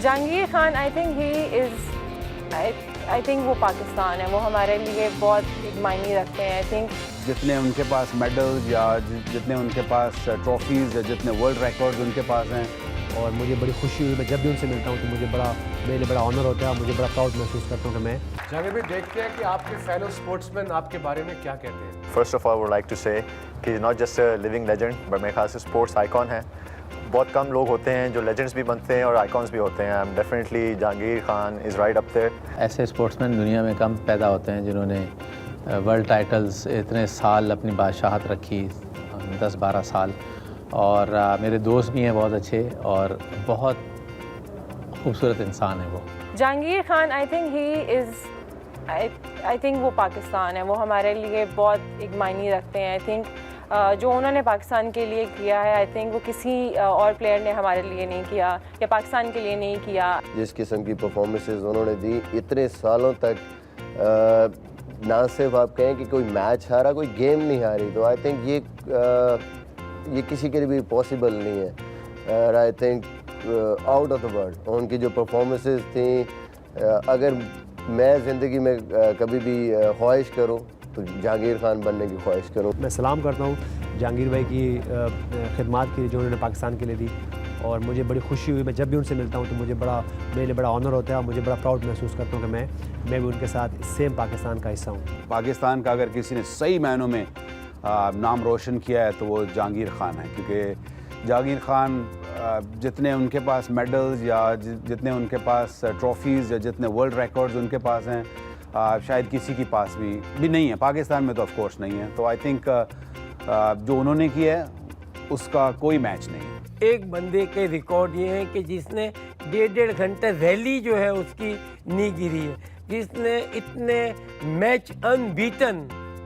Jahangir Khan I think he is I think वो पाकिस्तान है, वो हमारे लिए बहुत एक मायने रखते हैं। आई थिंक जितने उनके पास मेडल्स या जितने उनके पास ट्रॉफीज़ या जितने वर्ल्ड रिकॉर्ड्स उनके पास हैं, और मुझे बड़ी खुशी हुई। मैं जब भी उनसे मिलता हूँ तो मेरे लिए बड़ा ऑनर होता है और मुझे बड़ा प्राउड महसूस करता हूँ कि मैं जहांगीर भाई, देखते हैं कि आपके फेलो स्पोर्ट्समैन आपके बारे में क्या कहते हैं। First of all would like to say कि not just a living legend but मेरे ख्याल से स्पोर्ट्स आइकॉन है। बहुत कम लोग होते हैं जो लेजेंड्स भी बनते हैं और आइकॉन्स भी होते हैं। I am definitely Jahangir Khan is right up there. ऐसे स्पोर्ट्समैन दुनिया में कम पैदा होते हैं जिन्होंने वर्ल्ड टाइटल्स इतने साल अपनी बादशाहत रखी, 10-12 साल। और मेरे दोस्त भी हैं बहुत अच्छे और बहुत खूबसूरत इंसान है वो। Jahangir Khan I think he is I think वो पाकिस्तान है, वो हमारे लिए बहुत एक मायने रखते हैं। आई थिंक जो उन्होंने पाकिस्तान के लिए किया है, आई थिंक वो किसी और प्लेयर ने हमारे लिए नहीं किया या पाकिस्तान के लिए नहीं किया। जिस किस्म की परफॉर्मेंसेस उन्होंने दी इतने सालों तक, ना सिर्फ आप कहें कि कोई मैच हारा, कोई गेम नहीं हारी, तो आई थिंक ये किसी के लिए भी पॉसिबल नहीं है। और I think out of the world उनकी जो परफॉर्मेंसेस थी, अगर मैं ज़िंदगी में कभी भी ख्वाहिश करूं तो जहांगीर खान बनने की ख्वाहिश करूं। मैं सलाम करता हूँ जहांगीर भाई की खिदमत की जो उन्होंने पाकिस्तान के लिए दी, और मुझे बड़ी खुशी हुई। मैं जब भी उनसे मिलता हूँ तो मेरे लिए बड़ा ऑनर होता है और मुझे बड़ा प्राउड महसूस करता हूँ कि मैं भी उनके साथ सेम पाकिस्तान का हिस्सा हूँ। पाकिस्तान का अगर किसी ने सही मायनों में नाम रोशन किया है तो वो जहांगीर खान है, क्योंकि जहांगीर खान जितने उनके पास मेडल्स या जितने उनके पास ट्रॉफीज़ या जितने वर्ल्ड रिकॉर्ड्स उनके पास हैं, शायद किसी के पास भी नहीं है। पाकिस्तान में तो ऑफ कोर्स नहीं है। तो आई थिंक जो उन्होंने किया है उसका कोई मैच नहीं है। एक बंदे के रिकॉर्ड ये है कि जिसने 1.5 घंटे रैली जो है उसकी नी गिरी है, जिसने इतने मैच अनबीटन,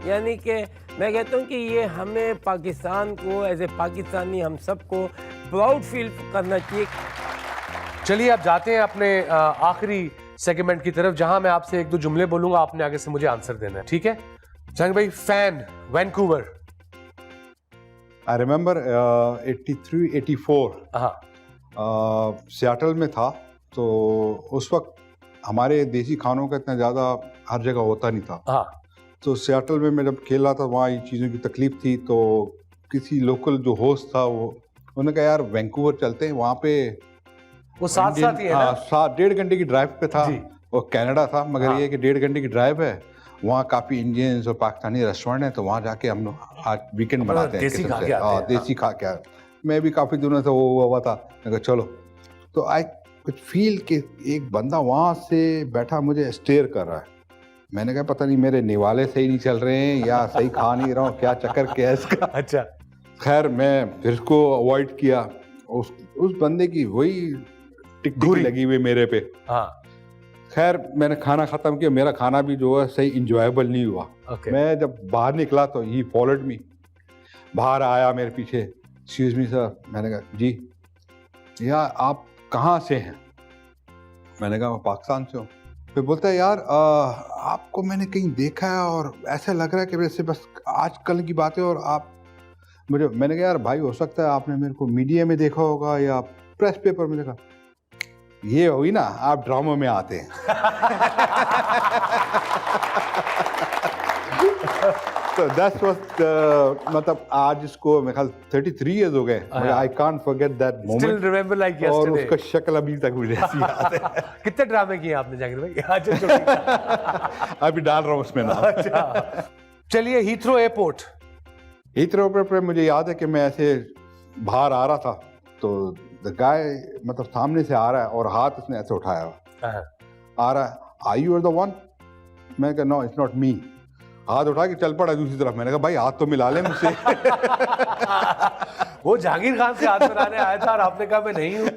यानी कि मैं कहता हूँ कि ये हमें पाकिस्तान को एज ए पाकिस्तानी हम सबको प्राउड फील करना चाहिए। चलिए अब जाते हैं अपने आखिरी सेगमेंट की तरफ, जहां मैं आपसे 1-2 जुमले बोलूंगा, आपने आगे से मुझे आंसर देना है, ठीक है? जहांगीर भाई, fan Vancouver. I remember 83-84 Seattle में था, तो उस वक्त हमारे देसी खानों का इतना ज़्यादा हर जगह होता नहीं था। हाँ। तो सियाटल में मैं जब खेला था, वहाँ ये चीज़ों की तकलीफ थी, तो किसी लोकल जो होस्ट था उन्होंने कहा यार वैंकूवर चलते हैं, वहाँ पे वो साथ ही है ना? 1.5 घंटे की ड्राइव पे था और कनाडा था, मगर हाँ। ये कि 1.5 घंटे की ड्राइव है, वहाँ काफ़ी इंडियंस और पाकिस्तानी रेस्टोरेंट है, तो वहाँ जाके हम लोग आज वीकेंड बनाते हैं। देसी खा के आते हैं। देसी खा के आते। मैं भी काफ़ी दिनों से वो हुआ था, मैं कहा चलो, तो आई कुछ फील कि एक बंदा वहाँ से बैठा मुझे स्टेयर कर रहा है। मैंने कहा पता नहीं मेरे निवाले सही नहीं चल रहे हैं या सही खा नहीं रहा हूँ, क्या चक्कर क्या है इसका। अच्छा। खैर मैं फिर उसको अवॉइड किया। उस बंदे की वही टिक लगी हुई मेरे पे। हाँ। खैर मैंने खाना खत्म किया, मेरा खाना भी जो है सही इंजॉयबल नहीं हुआ। मैं जब बाहर निकला तो ही फॉलोड मी, बाहर आया मेरे पीछे, एक्सक्यूज मी सर। मैंने कहा जी, या आप कहाँ से हैं? मैंने कहा मैं पाकिस्तान से हूँ। फिर बोलता है यार आपको मैंने कहीं देखा है और ऐसा लग रहा है कि वैसे बस आजकल की बातें, और आप मैंने कहा यार भाई हो सकता है आपने मेरे को मीडिया में देखा होगा या प्रेस पेपर में देखा। ये हुई ना, आप ड्रामा में आते हैं। तो दैट्स व्हाट मतलब आज इसको मेरे ख्याल 33 इयर्स हो गए, I can't forget that moment. Still remember like yesterday। और उसका शक्ल अभी तक मुझे ऐसी याद है। कितने ड्रामे किए आपने जहांगीर भाई? अभी डाल रहा हूँ उसमें ना। अच्छा। चलिए, हीथ्रो एयरपोर्ट। हीथ्रो एयरपोर्ट पे मुझे याद है कि मैं ऐसे बाहर आ रहा था, तो द गाय मतलब सामने से आ रहा है और हाथ उसने ऐसे उठाया हुआ आ रहा है, आई यू आर द वन? मैं कहा नो इट्स नॉट मी। हाथ उठा के चल पड़ा दूसरी तरफ। मैंने कहा भाई हाथ तो मिला ले मुझसे। वो जहांगीर खान से हाथ मिलाने आया था और आपने कहा मैं नहीं हूँ।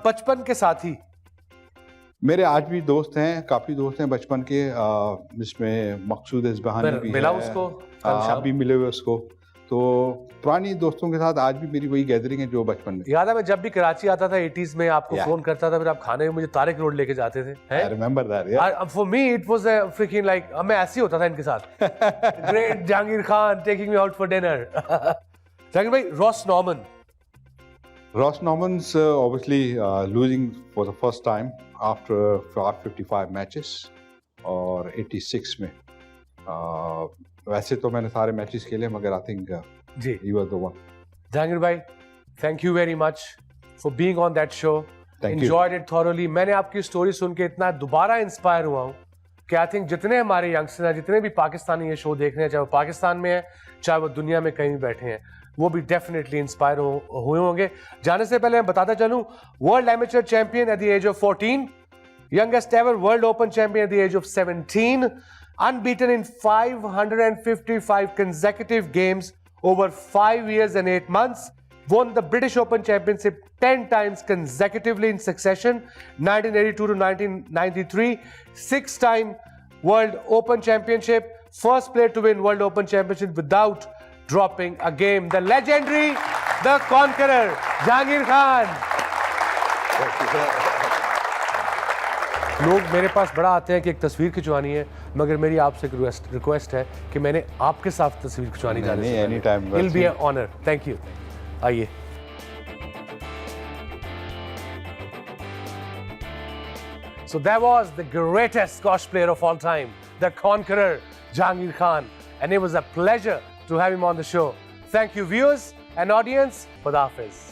बचपन के साथी। मेरे आज भी दोस्त हैं, काफी दोस्त हैं बचपन के, जिसमें मकसूद इस्बहानी भी मिला है, उसको आप भी मिले हुए उसको। तो पुरानी दोस्तों के साथ आज भी मेरी वही गैदरिंग है जो बचपन में। याद है मैं जब भी कराची आता था 80s में आपको फोन करता था, फिर आप खाने में मुझे तारिक रोड लेके जाते थे। I remember that, yeah. For me it was a freaking like मैं ऐसे ही होता था इनके साथ। Great Jahangir Khan taking me out for dinner। Jahangir भाई, Ross Norman. Ross Norman's obviously losing for the first time after 55 matches और 86 में वैसे तो मैंने सारे मैचेस खेले मगर आई थिंक जी he was the one. Jahangir भाई, thank you very much for being on that show. Thank you. Enjoyed it thoroughly. मैंने आपकी स्टोरी सुन के इतना दोबारा इंस्पायर हुआ हूँ कि आई थिंक जितने हमारे यंगस्टर हैं, जितने भी पाकिस्तानी ये शो देख रहे हैं, चाहे वो पाकिस्तान में है चाहे वो दुनिया में कहीं भी बैठे हैं, वो भी डेफिनेटली इंस्पायर हुए होंगे. जाने से पहले मैं बताता चलूं, world amateur champion at the age of 14, youngest ever world open champion at the age of 17, unbeaten in 555 consecutive games over 5 years and 8 months, won the British Open Championship 10 times consecutively in succession, 1982 to 1993, 6-time World Open Championship, first player to win World Open Championship without dropping a game. The legendary, the conqueror, Jahangir Khan. लोग मेरे पास बड़ा आते हैं कि एक तस्वीर खिंचवानी है, मगर मेरी आपसे एक रिक्वेस्ट है कि मैंने आपके साथ तस्वीर खिंचवानी जाने से any time It'll be an honor. Thank you. आइए. So that was the greatest squash player of all time, the conqueror, Jahangir Khan. And it was a pleasure to have him on the show. Thank you, viewers and audience. Khuda Hafiz.